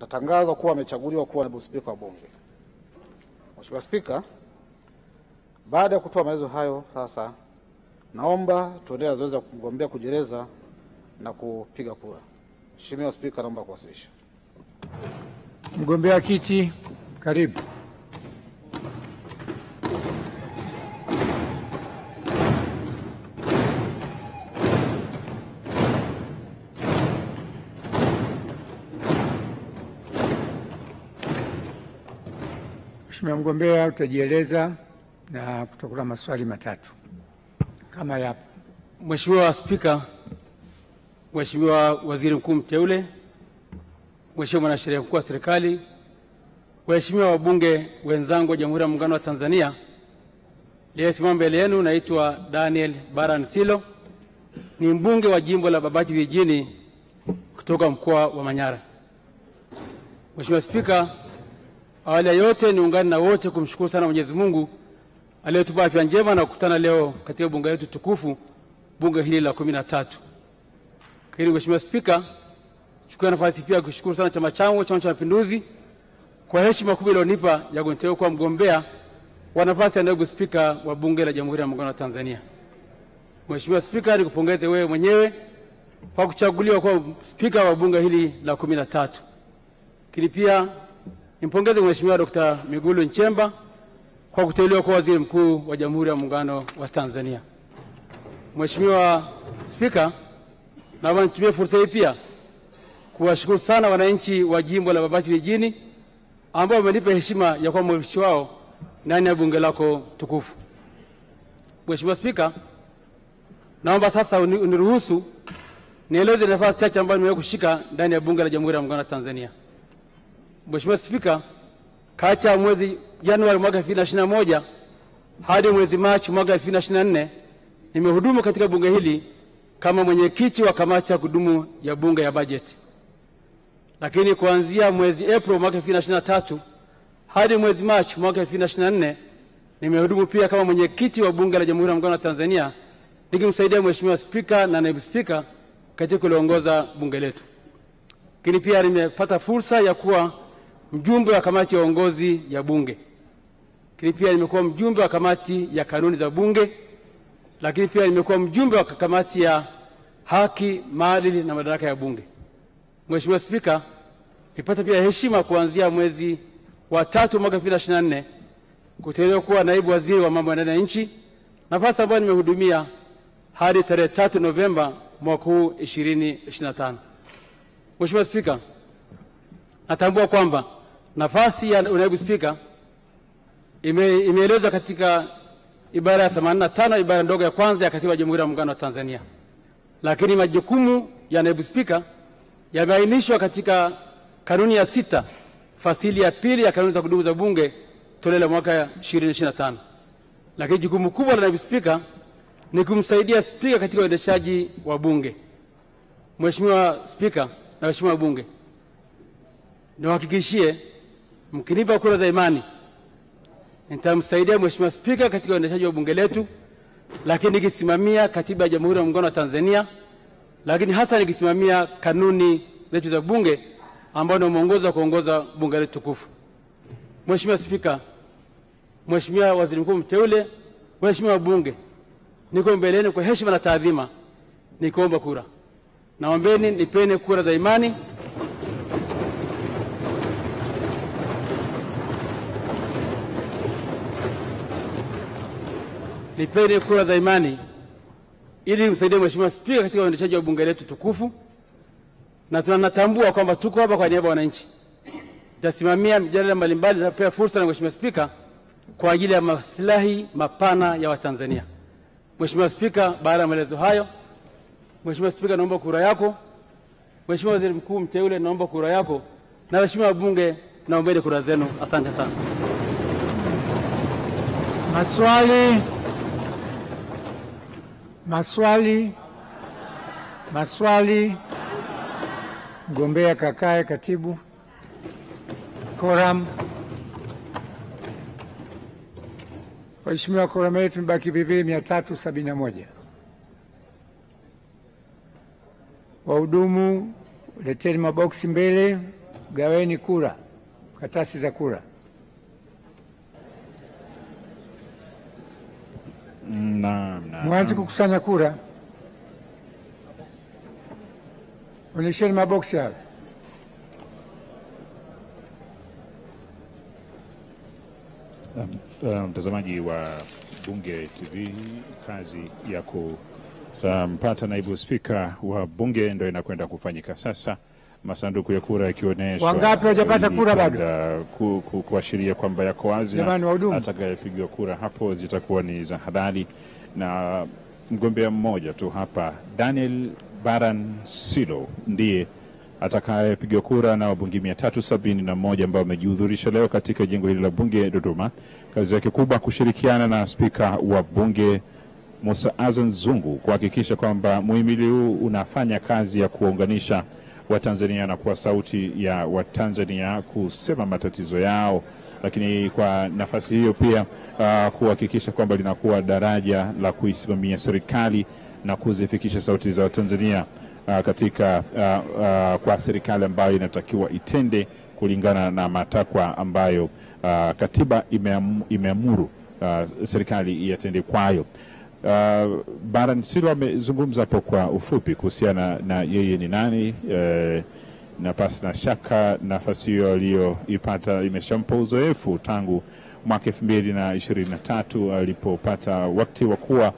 atatangazwa kuwa amechaguliwa kuwa naibu spika wa Bunge. Mheshimiwa Spika, baada ya kutoa maelezo hayo, sasa naomba tuendelee na zoezi la kumgombea kujieleza na kupiga kura. Mheshimiwa Spika, naomba kuwasilisha. Mgombea kiti, karibu. Mheshimiwa mgombea, utajieleza na kutakuwa na maswali matatu kama yapo. Mheshimiwa Spika, Mheshimiwa Waziri Mkuu mteule, Mheshimiwa Mwanasheria Mkuu wa Serikali, Waheshimiwa wabunge wenzangu wa Jamhuri ya Muungano wa Tanzania, niliyesimama mbele yenu naitwa Daniel Baran Silo, ni mbunge wa jimbo la Babati Vijijini kutoka mkoa wa Manyara. Mheshimiwa Spika, awali ya yote niungane na wote kumshukuru sana Mwenyezi Mungu aliyetupa afya njema na kukutana leo katika bunge letu tukufu, bunge hili la 13. Karibu Mheshimiwa Spika, chukua nafasi pia kushukuru sana chama changu, Chama cha Mapinduzi, kwa heshima kubwa iliyonipa ya kuniteua kuwa mgombea wa nafasi ya naibu spika wa bunge la Jamhuri ya Muungano wa Tanzania. Mheshimiwa Spika, nikupongeze wewe mwenyewe kwa kuchaguliwa kuwa spika wa bunge hili la 13. Lakini pia nimpongeze Mheshimiwa Dr. Mwigulu Nchemba kwa kuteuliwa kuwa waziri mkuu wa Jamhuri ya Muungano wa Tanzania. Mheshimiwa Spika, naomba nitumie fursa hii pia kuwashukuru sana wananchi wa jimbo la Babati Vijijini ambao wamenipa heshima ya kuwa mwakilishi wao ndani ya bunge lako tukufu. Mheshimiwa Spika, naomba sasa uniruhusu nieleze nafasi chache ambazo nimewahi kushika ndani ya bunge la Jamhuri ya Muungano wa Tanzania. Mheshimiwa Spika, kati ya mwezi Januari mwaka 2021 hadi mwezi Machi mwaka 2024 nimehudumu katika bunge hili kama mwenyekiti wa kamati ya kudumu ya bunge ya bajeti. Lakini kuanzia mwezi Aprili mwaka 2023 hadi mwezi Machi mwaka 2024 nimehudumu pia kama mwenyekiti wa bunge la Jamhuri ya Muungano wa Tanzania, nikimsaidia Mheshimiwa Spika na naibu spika katika kuliongoza bunge letu. Lakini pia nimepata fursa ya kuwa mjumbe wa kamati ya uongozi ya bunge. Lakini pia nimekuwa mjumbe wa kamati ya kanuni za bunge. Lakini pia nimekuwa mjumbe wa kamati ya haki, maadili na madaraka ya bunge. Mheshimiwa Spika, nipata pia heshima kuanzia mwezi wa 3 mwaka 2024 kuteuliwa kuwa naibu waziri wa mambo ya ndani ya nchi, nafasi ambayo nimehudumia hadi tarehe 3 Novemba mwaka huu 2025. Mheshimiwa Spika, natambua kwamba nafasi ya naibu spika imeelezwa katika ibara ya 85 ibara ndogo ya kwanza ya Katiba ya Jamhuri ya Muungano wa Tanzania. Lakini majukumu ya naibu spika yameainishwa katika kanuni ya 6 fasili ya 2 ya kanuni za kudumu za bunge toleo la mwaka 2025. Lakini jukumu kubwa la naibu spika ni kumsaidia spika katika uendeshaji wa bunge. Mheshimiwa Spika na waheshimiwa bunge, niwahakikishie mkinipa kura za imani nitamsaidia Mheshimiwa Spika katika uendeshaji wa bunge letu, lakini nikisimamia Katiba ya Jamhuri ya Muungano wa Tanzania, lakini hasa nikisimamia kanuni zetu za bunge ambao ndio mwongozo wa kuongoza bunge letu tukufu. Mheshimiwa Spika, Mheshimiwa Waziri Mkuu mteule, Mheshimiwa bunge, niko mbele yenu kwa heshima na taadhima nikuomba kura. Naombeni nipeni kura za imani ili msaidie Mheshimiwa Spika katika uendeshaji wa bunge letu tukufu, na tunatambua kwamba tuko hapa kwa niaba ya wananchi. Nitasimamia mijadala mbalimbali na pia fursa na Mheshimiwa Spika kwa ajili ya maslahi mapana ya Watanzania. Mheshimiwa Spika, baada ya maelezo hayo, Mheshimiwa Spika, naomba kura yako. Mheshimiwa Waziri Mkuu mteule, naomba kura yako, na Mheshimiwa wabunge, naombeni kura zenu. Asante sana. Maswali. Mgombea kakae. Katibu. Quorum. Waheshimiwa, quorum yetu imebaki vivi 371. Wahudumu, leteni maboksi mbele. gaweni kura, karatasi za kura. Mwanze kukusanya kura. Onyesheni maboksi hayo. Mtazamaji wa Bunge TV, kazi ya kumpata naibu spika wa bunge ndio inakwenda kufanyika sasa. Masanduku ya kura yakionyeshwa. Wangapi hawajapata kura bado? Kuashiria kwamba yako wazi. Jamani wahudumu, atakayepigwa kura hapo zitakuwa ni za halali, na mgombea mmoja tu hapa, Daniel Baransilo, ndiye atakayepigwa kura na wabunge 371 ambao wamejihudhurisha leo katika jengo hili la bunge Dodoma. Kazi yake kubwa kushirikiana na spika wa bunge Musa Azan Zungu kuhakikisha kwamba muhimili huu unafanya kazi ya kuunganisha Watanzania na kuwa sauti ya Watanzania kusema matatizo yao, lakini kwa nafasi hiyo pia kuhakikisha kwamba linakuwa daraja la kuisimamia serikali na kuzifikisha sauti za Watanzania katika kwa serikali ambayo inatakiwa itende kulingana na matakwa ambayo katiba imeamuru serikali iatende kwayo. Baransilo amezungumza hapo kwa ufupi kuhusiana na yeye ni nani, na pasi na shaka nafasi hiyo aliyoipata imeshampa uzoefu tangu mwaka 2023 alipopata wakati wa kuwa